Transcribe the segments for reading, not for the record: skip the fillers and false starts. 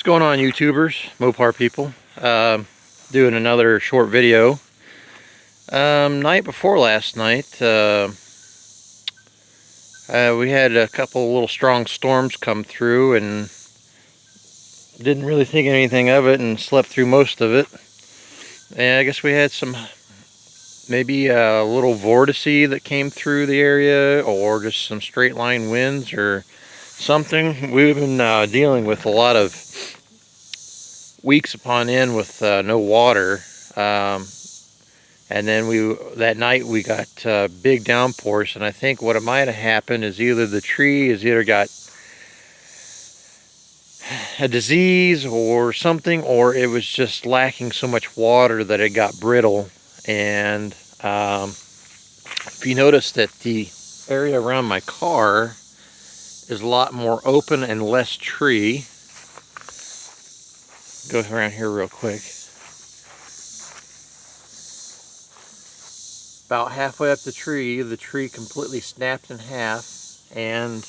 What's going on, YouTubers, Mopar people? Doing another short video. Night before last night, we had a couple little strong storms come through and didn't really think anything of it and slept through most of it. And I guess we had some, maybe a little vortice that came through the area, or just some straight line winds or something. We've been dealing with a lot of weeks upon end with no water, and then that night we got big downpours, and I think what it might have happened is either the tree has either got a disease or something, or it was just lacking so much water that it got brittle. And if you notice that the area around my car is a lot more open and less tree. Go around here real quick. About halfway up the tree completely snapped in half, and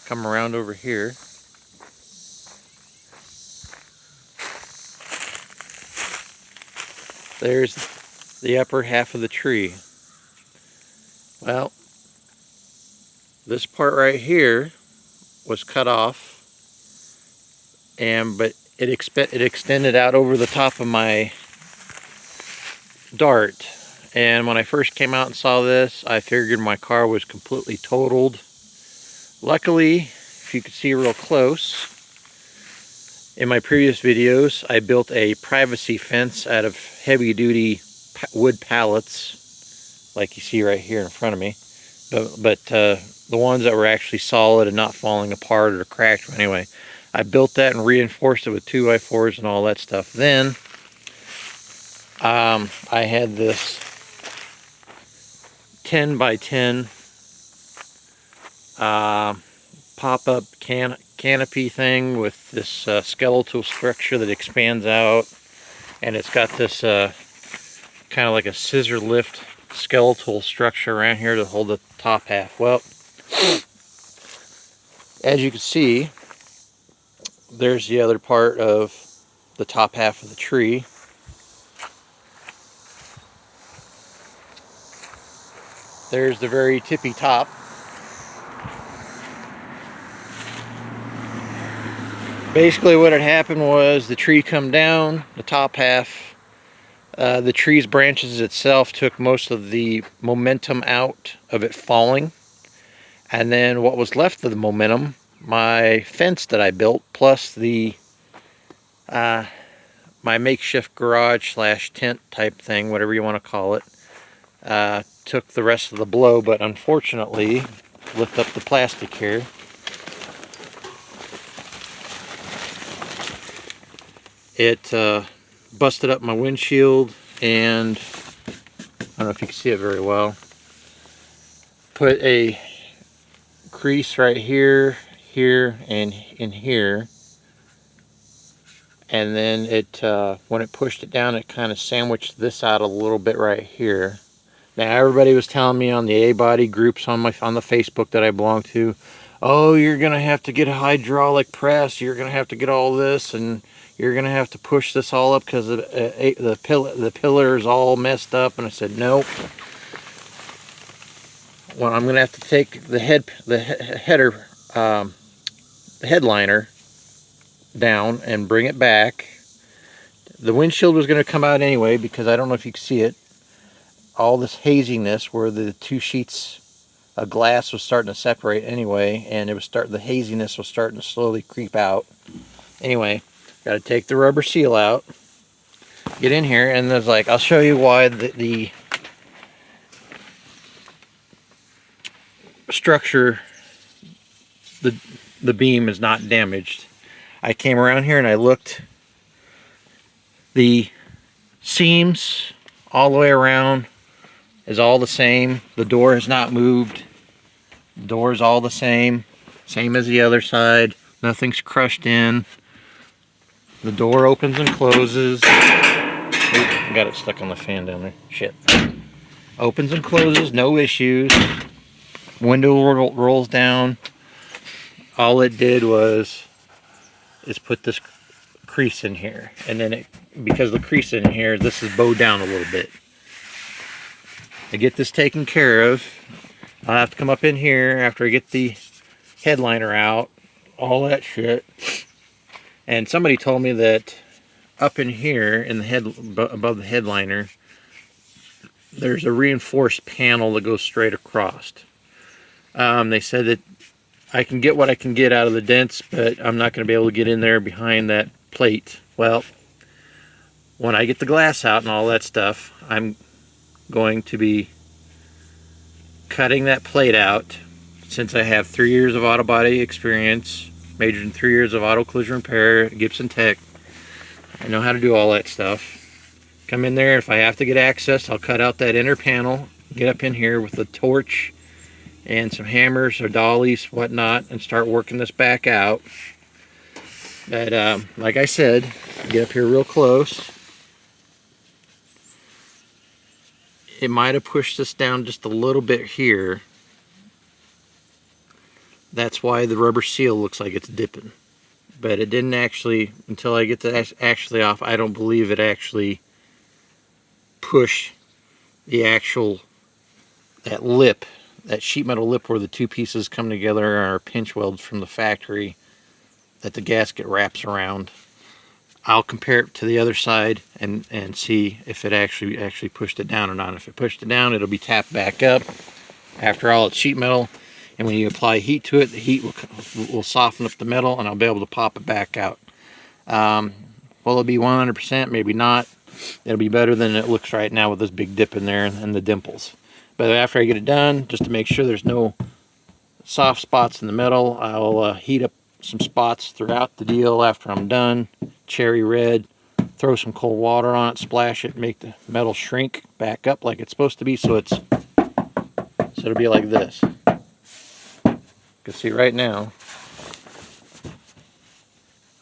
come around over here. There's the upper half of the tree. Well, this part right here was cut off, but it extended out over the top of my Dart. And when I first came out and saw this, I figured my car was completely totaled. Luckily, if you could see real close, in my previous videos I built a privacy fence out of heavy duty wood pallets, like you see right here in front of me, but the ones that were actually solid and not falling apart or cracked. Anyway, I built that and reinforced it with 2x4s and all that stuff. Then I had this 10 by 10 pop-up canopy thing with this skeletal structure that expands out, and it's got this kind of like a scissor lift skeletal structure around here to hold the top half. Well, as you can see, there's the other part of the top half of the tree. There's the very tippy top. Basically what had happened was the tree come down, the top half, the tree's branches itself took most of the momentum out of it falling, and then what was left of the momentum, my fence that I built, plus the my makeshift garage slash tent type thing, whatever you want to call it, took the rest of the blow. But unfortunately, lift up the plastic here, it busted up my windshield, and I don't know if you can see it very well, put a crease right here, here, and in here. And then it when it pushed it down, it kind of sandwiched this out a little bit right here. Now everybody was telling me on the A-body groups on the Facebook that I belong to, oh, you're gonna have to get a hydraulic press, you're gonna have to get all this, and you're gonna have to push this all up because the pillar is all messed up. And I said, nope. Well, I'm gonna have to take the headliner down and bring it back. The windshield was going to come out anyway, because I don't know if you can see it, all this haziness where the two sheets of glass was starting to separate anyway, and the haziness was starting to slowly creep out. Anyway, got to take the rubber seal out, get in here, and there's like, I'll show you why the structure, the beam is not damaged. I came around here and I looked. The seams all the way around is all the same. The door has not moved. The door is all the same as the other side. Nothing's crushed in. The door opens and closes. Oop, I got it stuck on the fan down there. Shit. Opens and closes, no issues. Window rolls down. all it did was is put this crease in here, and then because the crease in here, this is bowed down a little bit. To get this taken care of, I'll have to come up in here after I get the headliner out, all that shit. And somebody told me that up in here in the head above the headliner, there's a reinforced panel that goes straight across. They said that I can get what I can get out of the dents, but I'm not going to be able to get in there behind that plate. Well, when I get the glass out and all that stuff, I'm going to be cutting that plate out. Since I have 3 years of auto body experience, majored in 3 years of auto collision repair at Gibson Tech, I know how to do all that stuff. Come in there, if I have to get access, I'll cut out that inner panel, get up in here with a torch and some hammers or dollies, whatnot, and start working this back out. But like I said, get up here real close. It might have pushed this down just a little bit here. That's why the rubber seal looks like it's dipping. But it didn't actually, until I get that actually off, I don't believe it actually pushed the actual, that lip, that sheet metal lip where the two pieces come together are pinch welds from the factory that the gasket wraps around. I'll compare it to the other side and see if it actually pushed it down or not. If it pushed it down, it'll be tapped back up. After all, it's sheet metal, and when you apply heat to it, the heat will soften up the metal, and I'll be able to pop it back out. Will it be 100%? Maybe not. It'll be better than it looks right now with this big dip in there and the dimples. But after I get it done, just to make sure there's no soft spots in the metal, I'll heat up some spots throughout the deal after I'm done. Cherry red, throw some cold water on it, splash it, make the metal shrink back up like it's supposed to be, so it'll be like this. You can see right now.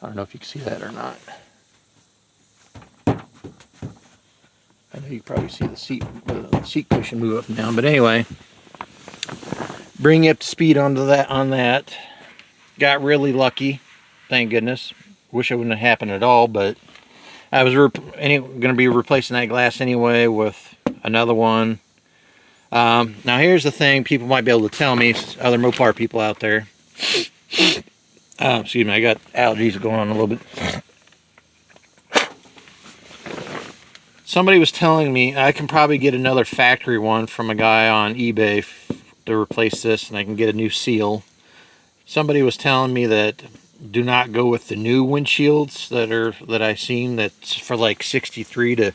I don't know if you can see that or not. I know you can probably see the seat cushion move up and down, but anyway, bring you up to speed on that. Got really lucky, thank goodness. Wish it wouldn't have happened at all, but I was going to be replacing that glass anyway with another one. Now here's the thing, people might be able to tell me, other Mopar people out there. Excuse me, I got allergies going on a little bit. Somebody was telling me I can probably get another factory one from a guy on eBay to replace this, and I can get a new seal. Somebody was telling me that do not go with the new windshields that I've seen that's for like 63 to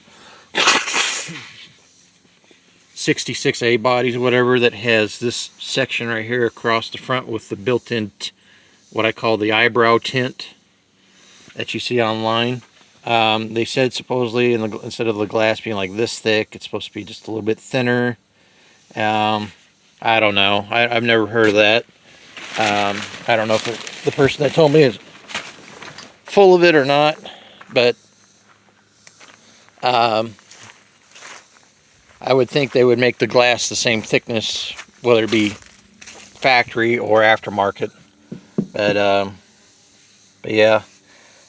66A bodies or whatever, that has this section right here across the front with the built-in what I call the eyebrow tint that you see online. They said supposedly instead of the glass being like this thick, it's supposed to be just a little bit thinner. I don't know. I've never heard of that. I don't know if the person that told me is full of it or not, but I would think they would make the glass the same thickness, whether it be factory or aftermarket. But yeah.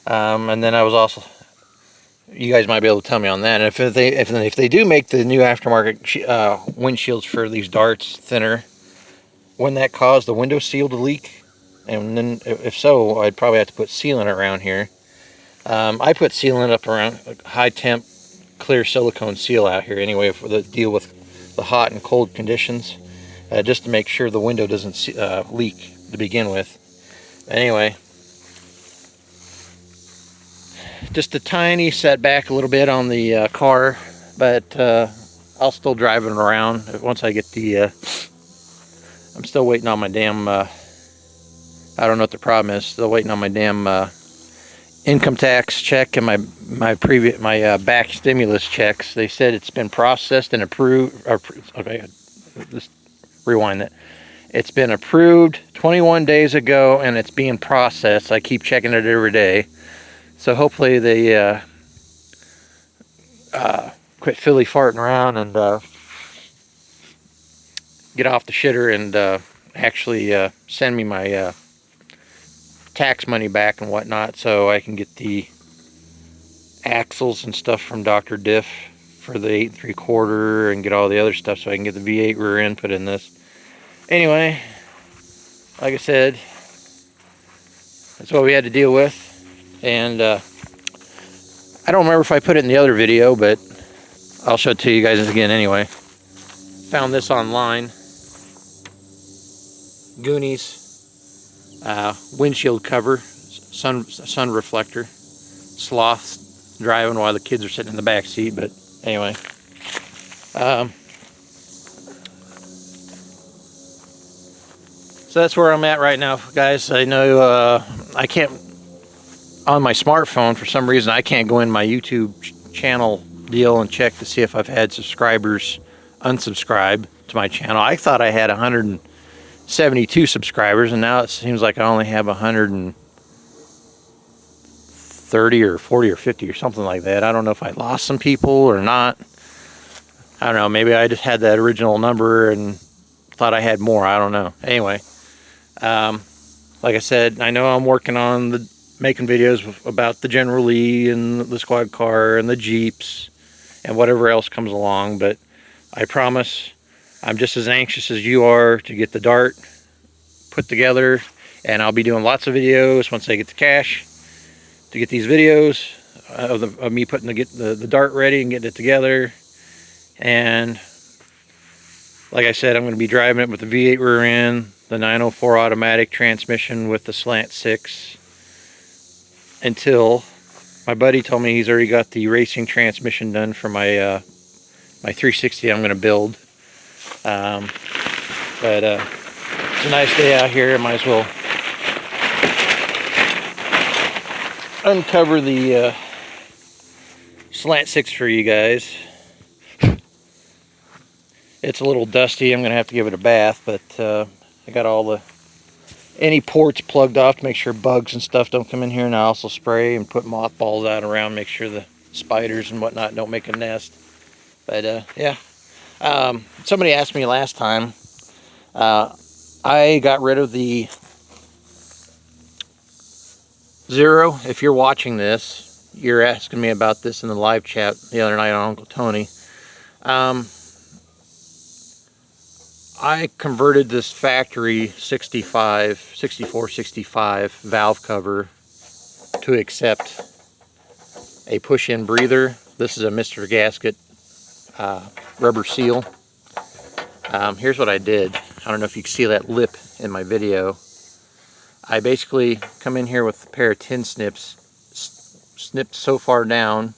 And then I was also, you guys might be able to tell me on that. And if they do make the new aftermarket windshields for these darts thinner, wouldn't that cause the window seal to leak? And then if so, I'd probably have to put sealant around here. I put sealant up around high temp clear silicone seal out here anyway for the deal with the hot and cold conditions, just to make sure the window doesn't leak to begin with. Anyway, just a tiny setback a little bit on the car, but I'll still drive it around once I get the I'm still waiting on my damn I don't know what the problem is. Still waiting on my damn income tax check and my back stimulus checks. They said it's been processed and approved. Okay, let's rewind that. It's been approved 21 days ago and it's being processed. I keep checking it every day. So hopefully they quit filly farting around and get off the shitter and actually send me my tax money back and whatnot, so I can get the axles and stuff from Dr. Diff for the 8 3/4 and get all the other stuff so I can get the V8 rear end put in this. Anyway, like I said, that's what we had to deal with. And I don't remember if I put it in the other video, but I'll show it to you guys again anyway. Found this online. Goonies windshield cover, sun reflector. Sloths driving while the kids are sitting in the back seat, but anyway. So that's where I'm at right now, guys. I know I can't, on my smartphone, for some reason, I can't go in my YouTube channel deal and check to see if I've had subscribers unsubscribe to my channel. I thought I had 172 subscribers, and now it seems like I only have 130 or 40 or 50 or something like that. I don't know if I lost some people or not. I don't know. Maybe I just had that original number and thought I had more. I don't know. Anyway, like I said, I know I'm working on making videos about the General Lee and the squad car and the Jeeps and whatever else comes along, but I promise I'm just as anxious as you are to get the Dart put together, and I'll be doing lots of videos once I get the cash to get these videos of me putting the Dart ready and getting it together. And like I said, I'm going to be driving it with the V8 rear end, the 904 automatic transmission with the slant 6, until my buddy told me he's already got the racing transmission done for my my 360 I'm going to build. But it's a nice day out here. I might as well uncover the slant 6 for you guys. It's a little dusty. I'm going to have to give it a bath, but I got all any ports plugged off to make sure bugs and stuff don't come in here, and I also spray and put mothballs out around, make sure the spiders and whatnot don't make a nest. But yeah, somebody asked me last time, I got rid of the Zero. If you're watching this, you're asking me about this in the live chat the other night on Uncle Tony. I converted this factory 6465 valve cover to accept a push-in breather. This is a Mr. Gasket rubber seal. Here's what I did. I don't know if you can see that lip in my video. I basically come in here with a pair of tin snips, snipped so far down,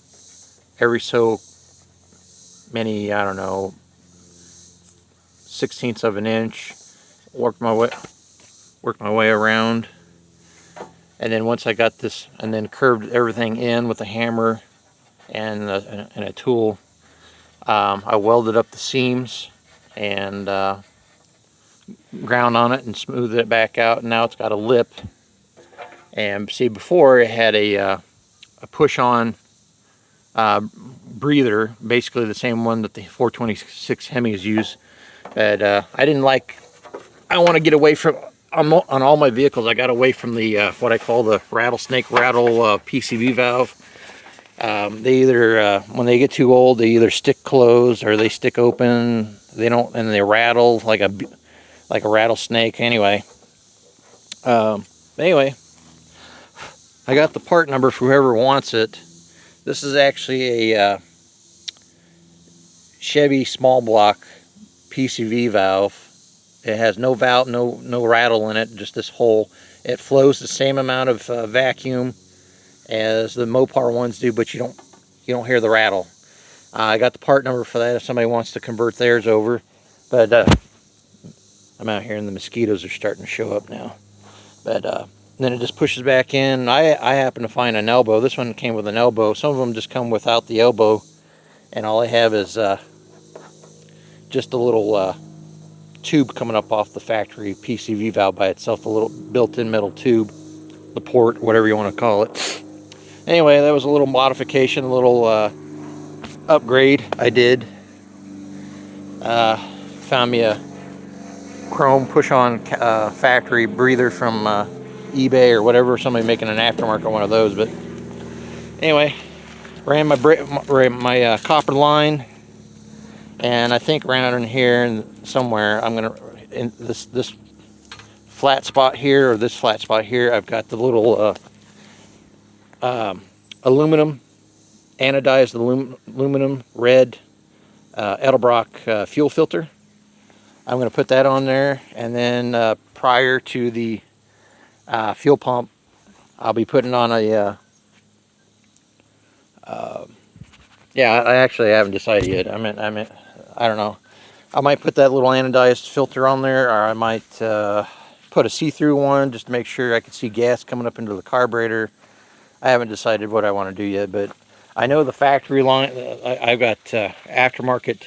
every so many, I don't know, 1/16 of an inch, worked my way around, and then once I got this, and then curved everything in with a hammer and a tool. I welded up the seams and ground on it and smoothed it back out, and now it's got a lip. And see, before it had a push-on breather, basically the same one that the 426 Hemis use. But I didn't like, I want to get away from, on all my vehicles, I got away from the what I call the rattlesnake rattle PCV valve. They either, when they get too old, they either stick closed or they stick open. They don't, and they rattle like a rattlesnake. Anyway, anyway, I got the part number for whoever wants it. This is actually a Chevy small block PCV valve. It has no valve, no rattle in it, just this hole. It flows the same amount of vacuum as the Mopar ones do, but you don't hear the rattle. I got the part number for that if somebody wants to convert theirs over. But I'm out here and the mosquitoes are starting to show up now. But then it just pushes back in. I happen to find an elbow. This one came with an elbow. Some of them just come without the elbow, and all I have is just a little tube coming up off the factory PCV valve by itself, a little built-in metal tube, the port, whatever you want to call it. Anyway, that was a little modification, a little upgrade I did. Found me a chrome push-on factory breather from eBay or whatever, somebody making an aftermarket one of those. But anyway, ran my copper line, and I think around in here and somewhere I'm gonna, in this flat spot here, or this flat spot here, I've got the little aluminum, anodized aluminum red Edelbrock fuel filter. I'm going to put that on there, and then prior to the fuel pump, I'll be putting on a yeah, I actually haven't decided yet. I don't know. I might put that little anodized filter on there, or I might put a see-through one just to make sure I can see gas coming up into the carburetor. I haven't decided what I want to do yet, but I know the factory line, I've got aftermarket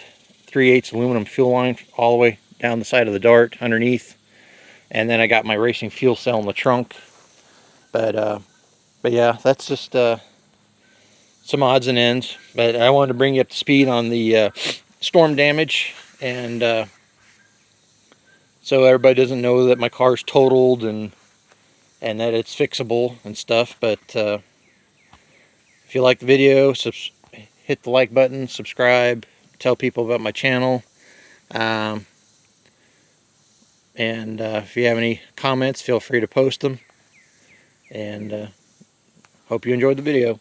3/8 aluminum fuel line all the way down the side of the Dart underneath, and then I got my racing fuel cell in the trunk. But yeah, that's just some odds and ends. But I wanted to bring you up to speed on the storm damage, and so everybody doesn't know that my car's totaled and that it's fixable and stuff. But if you like the video, hit the like button, subscribe, tell people about my channel. And if you have any comments, feel free to post them. And hope you enjoyed the video.